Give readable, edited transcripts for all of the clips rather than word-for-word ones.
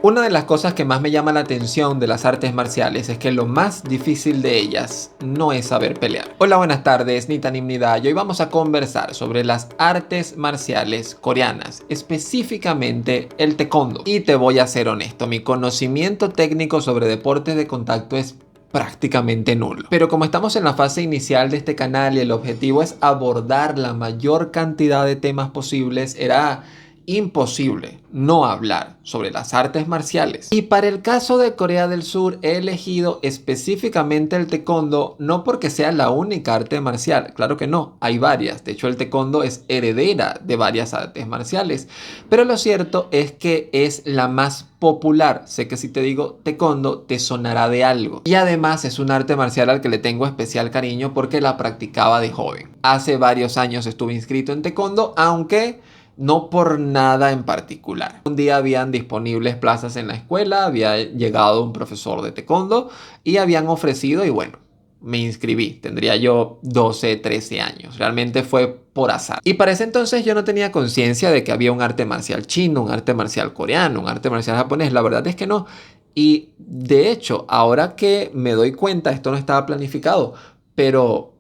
Una de las cosas que más me llama la atención de las artes marciales es que lo más difícil de ellas no es saber pelear. Hola, buenas tardes, Nita Nimnida, y hoy vamos a conversar sobre las artes marciales coreanas, específicamente el taekwondo. Y te voy a ser honesto, mi conocimiento técnico sobre deportes de contacto es prácticamente nulo. Pero como estamos en la fase inicial de este canal y el objetivo es abordar la mayor cantidad de temas posibles, era imposible no hablar sobre las artes marciales. Y para el caso de Corea del Sur he elegido específicamente el taekwondo no porque sea la única arte marcial, claro que no, hay varias, de hecho el taekwondo es heredera de varias artes marciales, pero lo cierto es que es la más popular. Sé que si te digo taekwondo te sonará de algo. Y además es un arte marcial al que le tengo especial cariño porque la practicaba de joven. Hace varios años estuve inscrito en taekwondo, aunque no por nada en particular. Un día habían disponibles plazas en la escuela, había llegado un profesor de taekwondo y habían ofrecido y bueno, me inscribí. Tendría yo 12, 13 años. Realmente fue por azar. Y para ese entonces yo no tenía conciencia de que había un arte marcial chino, un arte marcial coreano, un arte marcial japonés. La verdad es que no. Y de hecho, ahora que me doy cuenta, esto no estaba planificado, pero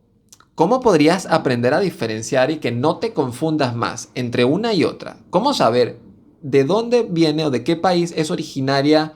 ¿cómo podrías aprender a diferenciar y que no te confundas más entre una y otra? ¿Cómo saber de dónde viene o de qué país es originaria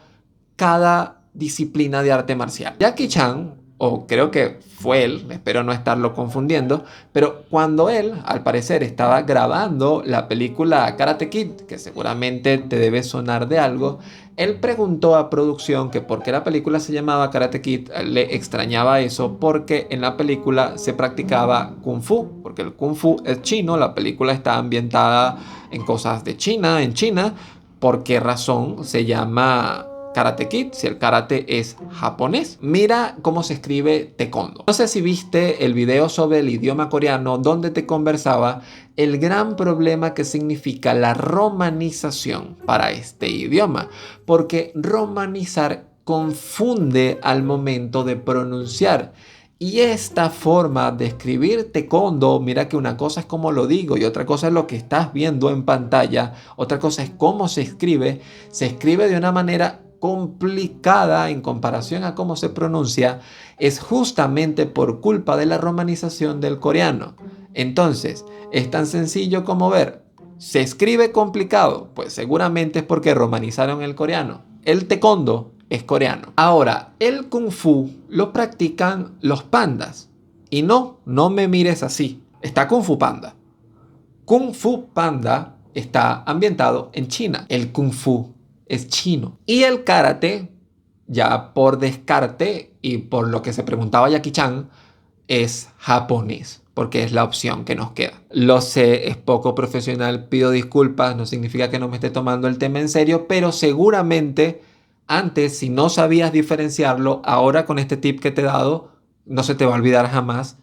cada disciplina de arte marcial? Jackie Chan, o creo que fue él, espero no estarlo confundiendo, pero cuando él, al parecer, estaba grabando la película Karate Kid, que seguramente te debe sonar de algo, él preguntó a producción que por qué la película se llamaba Karate Kid, le extrañaba eso porque en la película se practicaba Kung Fu, porque el Kung Fu es chino, la película está ambientada en cosas de China, en China. ¿Por qué razón se llama Karate Kid si el karate es japonés? Mira cómo se escribe taekwondo. No sé si viste el video sobre el idioma coreano donde te conversaba el gran problema que significa la romanización para este idioma, porque romanizar confunde al momento de pronunciar. Y esta forma de escribir taekwondo, mira que una cosa es como lo digo y otra cosa es lo que estás viendo en pantalla, otra cosa es cómo se escribe de una manera complicada en comparación a cómo se pronuncia, es justamente por culpa de la romanización del coreano. Entonces, es tan sencillo como ver, ¿se escribe complicado? Pues seguramente es porque romanizaron el coreano. El taekwondo es coreano. Ahora, el kung fu lo practican los pandas. Y no me mires así. Está Kung Fu Panda. Kung Fu Panda está ambientado en China. El kung fu es chino. Y el karate, ya por descarte y por lo que se preguntaba Jackie Chan, es japonés, porque es la opción que nos queda. Lo sé, es poco profesional, pido disculpas, no significa que no me esté tomando el tema en serio, pero seguramente antes, si no sabías diferenciarlo, ahora con este tip que te he dado, no se te va a olvidar jamás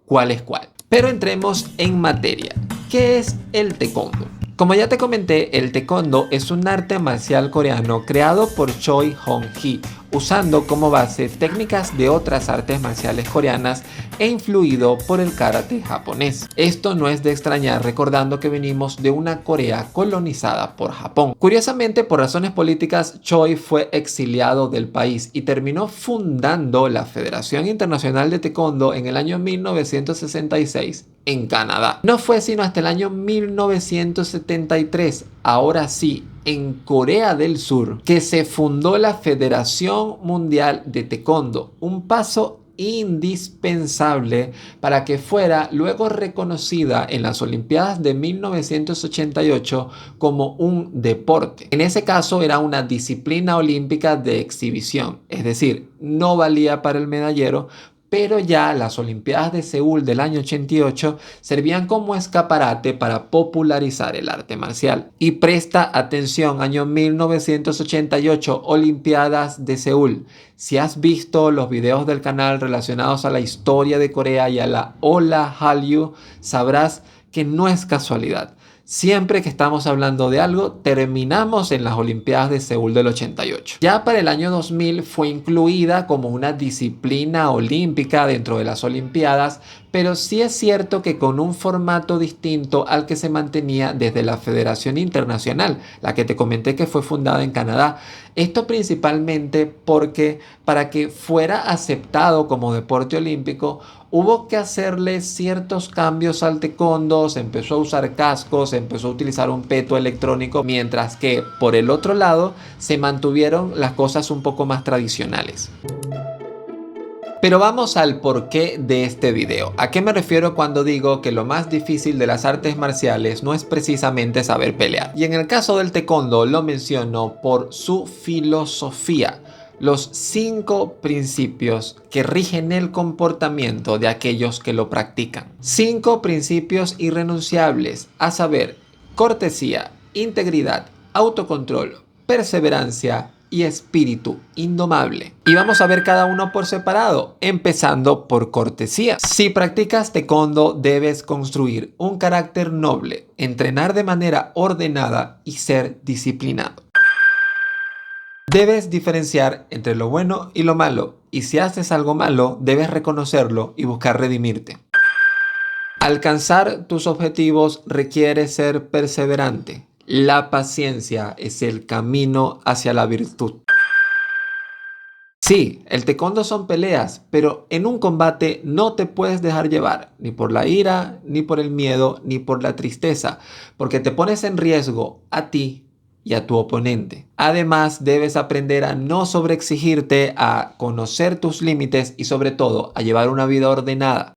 cuál es cuál. Pero entremos en materia. ¿Qué es el taekwondo? Como ya te comenté, el taekwondo es un arte marcial coreano creado por Choi Hong-hee, usando como base técnicas de otras artes marciales coreanas e influido por el karate japonés. Esto no es de extrañar recordando que venimos de una Corea colonizada por Japón. Curiosamente, por razones políticas, Choi fue exiliado del país y terminó fundando la Federación Internacional de Taekwondo en el año 1966 en Canadá. No fue sino hasta el año 1973, ahora sí, en Corea del Sur, que se fundó la Federación Mundial de Taekwondo, un paso indispensable para que fuera luego reconocida en las Olimpiadas de 1988 como un deporte. En ese caso era una disciplina olímpica de exhibición, es decir, no valía para el medallero, pero ya las Olimpiadas de Seúl del año 88 servían como escaparate para popularizar el arte marcial. Y presta atención, año 1988, Olimpiadas de Seúl. Si has visto los videos del canal relacionados a la historia de Corea y a la Ola Hallyu, sabrás que no es casualidad. Siempre que estamos hablando de algo, terminamos en las Olimpiadas de Seúl del 88. Ya para el año 2000 fue incluida como una disciplina olímpica dentro de las Olimpiadas, pero sí es cierto que con un formato distinto al que se mantenía desde la Federación Internacional, la que te comenté que fue fundada en Canadá. Esto principalmente porque para que fuera aceptado como deporte olímpico, hubo que hacerle ciertos cambios al taekwondo, se empezó a usar cascos, se empezó a utilizar un peto electrónico, mientras que por el otro lado se mantuvieron las cosas un poco más tradicionales. Pero vamos al porqué de este video. ¿A qué me refiero cuando digo que lo más difícil de las artes marciales no es precisamente saber pelear? Y en el caso del taekwondo lo menciono por su filosofía. Los 5 principios que rigen el comportamiento de aquellos que lo practican. 5 principios irrenunciables, a saber, cortesía, integridad, autocontrol, perseverancia y espíritu indomable. Y vamos a ver cada uno por separado, empezando por cortesía. Si practicas taekwondo, debes construir un carácter noble, entrenar de manera ordenada y ser disciplinado. Debes diferenciar entre lo bueno y lo malo, y si haces algo malo, debes reconocerlo y buscar redimirte. Alcanzar tus objetivos requiere ser perseverante. La paciencia es el camino hacia la virtud. Sí, el taekwondo son peleas, pero en un combate no te puedes dejar llevar, ni por la ira, ni por el miedo, ni por la tristeza, porque te pones en riesgo a ti y a tu oponente. Además, debes aprender a no sobreexigirte, a conocer tus límites y sobre todo a llevar una vida ordenada.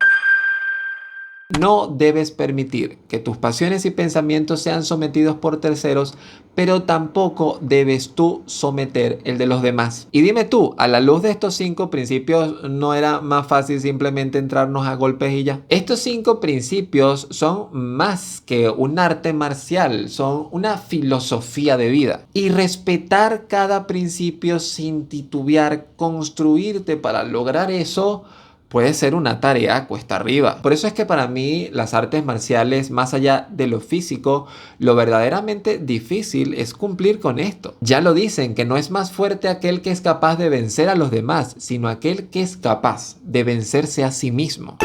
No debes permitir que tus pasiones y pensamientos sean sometidos por terceros, pero tampoco debes tú someter el de los demás. Y dime tú, a la luz de estos 5 principios, ¿no era más fácil simplemente entrarnos a golpes y ya? Estos 5 principios son más que un arte marcial, son una filosofía de vida. Y respetar cada principio sin titubear, construirte para lograr eso, puede ser una tarea cuesta arriba. Por eso es que para mí las artes marciales, más allá de lo físico, lo verdaderamente difícil es cumplir con esto. Ya lo dicen, que no es más fuerte aquel que es capaz de vencer a los demás, sino aquel que es capaz de vencerse a sí mismo.